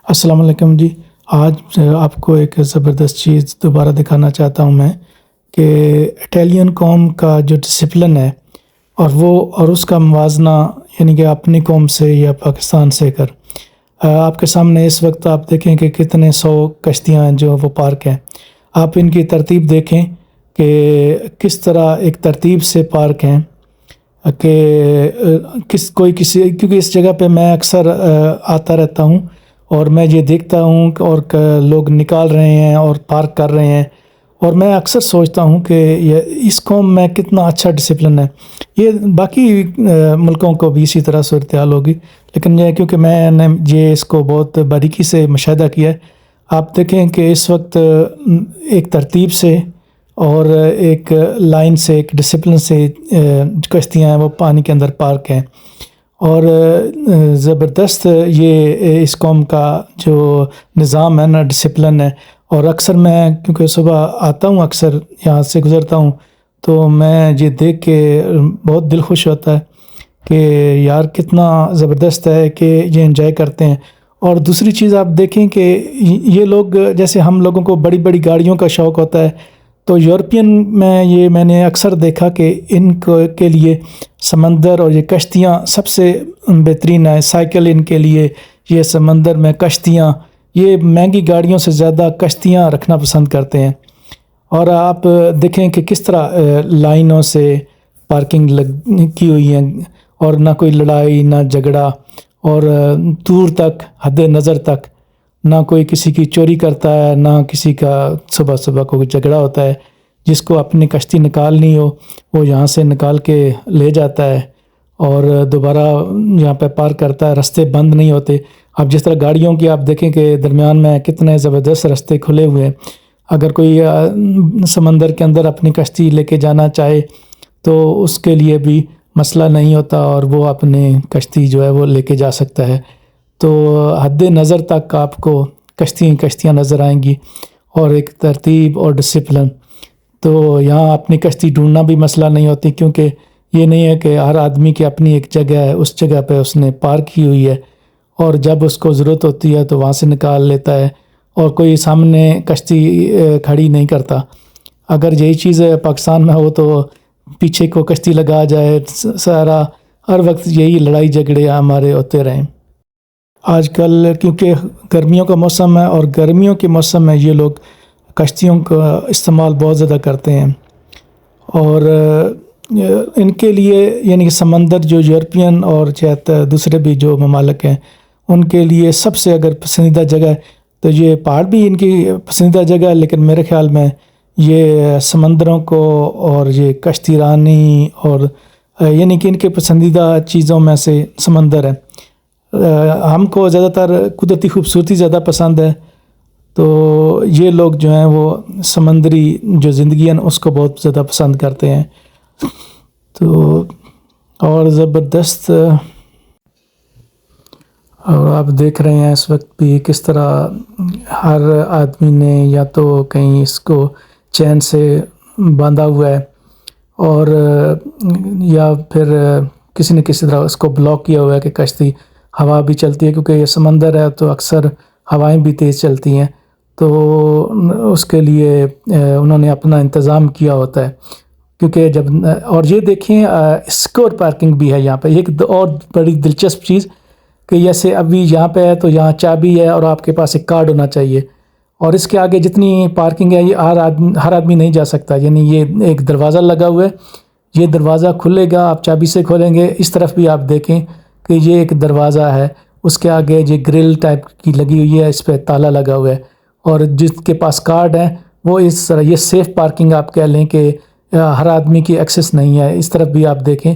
السلام علیکم جی۔ آج آپ کو ایک زبردست چیز دوبارہ دکھانا چاہتا ہوں میں کہ اٹیلین قوم کا جو ڈسپلن ہے اور اس کا موازنہ یعنی کہ اپنی قوم سے یا پاکستان سے آپ کے سامنے اس وقت آپ دیکھیں کہ کتنے 100 کشتیاں جو وہ پارک ہیں۔ آپ ان کی ترتیب دیکھیں کہ کس طرح ایک ترتیب سے پارک ہیں کہ کیونکہ اس جگہ پہ میں اکثر آتا رہتا ہوں اور میں یہ دیکھتا ہوں اور لوگ نکال رہے ہیں اور پارک کر رہے ہیں، اور میں اکثر سوچتا ہوں کہ اس قوم میں کتنا اچھا ڈسپلن ہے۔ یہ باقی ملکوں کو بھی اسی طرح صورتحال ہوگی، لیکن یہ کیونکہ میں نے اس کو بہت باریکی سے مشاہدہ کیا ہے۔ آپ دیکھیں کہ اس وقت ایک ترتیب سے اور ایک لائن سے، ایک ڈسپلن سے کشتیاں ہیں وہ پانی کے اندر پارک ہیں، اور زبردست یہ اس قوم کا جو نظام ہے نا، ڈسپلن ہے۔ اور اکثر میں کیونکہ صبح آتا ہوں، اکثر یہاں سے گزرتا ہوں، تو میں یہ دیکھ کے بہت دل خوش ہوتا ہے کہ یار کتنا زبردست ہے کہ یہ انجوائے کرتے ہیں۔ اور دوسری چیز آپ دیکھیں کہ یہ لوگ، جیسے ہم لوگوں کو بڑی بڑی گاڑیوں کا شوق ہوتا ہے، تو یورپین میں نے اکثر دیکھا کہ ان کے لیے سمندر اور یہ کشتیاں سب سے بہترین ہے۔ سائیکل ان کے لیے، یہ سمندر میں کشتیاں، یہ مہنگی گاڑیوں سے زیادہ کشتیاں رکھنا پسند کرتے ہیں۔ اور آپ دیکھیں کہ کس طرح لائنوں سے پارکنگ کی ہوئی ہیں، اور نہ کوئی لڑائی نہ جھگڑا، اور دور تک، حد نظر تک نہ کوئی کسی کی چوری کرتا ہے، نہ کسی کا صبح صبح کوئی جھگڑا ہوتا ہے۔ جس کو اپنی کشتی نکالنی ہو وہ یہاں سے نکال کے لے جاتا ہے اور دوبارہ یہاں پہ پارک کرتا ہے۔ رستے بند نہیں ہوتے۔ اب جس طرح گاڑیوں کی آپ دیکھیں کہ درمیان میں کتنے زبردست رستے کھلے ہوئے ہیں۔ اگر کوئی سمندر کے اندر اپنی کشتی لے کے جانا چاہے تو اس کے لیے بھی مسئلہ نہیں ہوتا، اور وہ اپنی کشتی جو ہے وہ لے کے جا سکتا ہے۔ تو حد نظر تک آپ کو کشتیاں نظر آئیں گی، اور ایک ترتیب اور ڈسپلن۔ تو یہاں اپنی کشتی ڈھونڈنا بھی مسئلہ نہیں ہوتی، کیونکہ یہ نہیں ہے کہ ہر آدمی کی اپنی ایک جگہ ہے، اس جگہ پہ اس نے پارک کی ہوئی ہے، اور جب اس کو ضرورت ہوتی ہے تو وہاں سے نکال لیتا ہے، اور کوئی سامنے کشتی کھڑی نہیں کرتا۔ اگر یہی چیز پاکستان میں ہو تو پیچھے کو کشتی لگا جائے، سارا ہر وقت یہی لڑائی جھگڑے ہمارے ہوتے رہیں۔ آج کل کیونکہ گرمیوں کا موسم ہے، اور گرمیوں کے موسم میں یہ لوگ کشتیوں کا استعمال بہت زیادہ کرتے ہیں، اور ان کے لیے یعنی کہ سمندر جو یورپین اور دوسرے بھی جو ممالک ہیں ان کے لیے سب سے اگر پسندیدہ جگہ ہے تو یہ پہاڑ بھی ان کی پسندیدہ جگہ ہے، لیکن میرے خیال میں یہ سمندروں کو اور یہ کشتی رانی اور یعنی کہ ان کے پسندیدہ چیزوں میں سے سمندر ہے۔ ہم کو زیادہ تر قدرتی خوبصورتی زیادہ پسند ہے، تو یہ لوگ جو ہیں وہ سمندری جو زندگی ہے اس کو بہت زیادہ پسند کرتے ہیں۔ تو اور زبردست، اور آپ دیکھ رہے ہیں اس وقت بھی کس طرح ہر آدمی نے یا تو کہیں اس کو چین سے باندھا ہوا ہے، اور یا پھر کسی نہ کسی طرح اس کو بلاک کیا ہوا ہے کہ کشتی ہوا بھی چلتی ہے، کیونکہ یہ سمندر ہے تو اکثر ہوائیں بھی تیز چلتی ہیں، تو اس کے لیے انہوں نے اپنا انتظام کیا ہوتا ہے۔ کیونکہ اور یہ دیکھیں اسکور پارکنگ بھی ہے یہاں پہ۔ ایک اور بڑی دلچسپ چیز کہ جیسے ابھی یہاں پہ ہے تو یہاں چابی ہے اور آپ کے پاس ایک کارڈ ہونا چاہیے، اور اس کے آگے جتنی پارکنگ ہے یہ ہر آدمی نہیں جا سکتا۔ یعنی یہ ایک دروازہ لگا ہوا ہے، یہ دروازہ کھلے گا، آپ چابی سے کھولیں گے۔ اس طرف بھی آپ دیکھیں کہ یہ ایک دروازہ ہے، اس کے آگے یہ گرل ٹائپ کی لگی ہوئی ہے، اس پہ تالا لگا ہوا ہے، اور جس کے پاس کارڈ ہے وہ اس طرح، یہ سیف پارکنگ آپ کہہ لیں کہ ہر آدمی کی ایکسیس نہیں ہے۔ اس طرف بھی آپ دیکھیں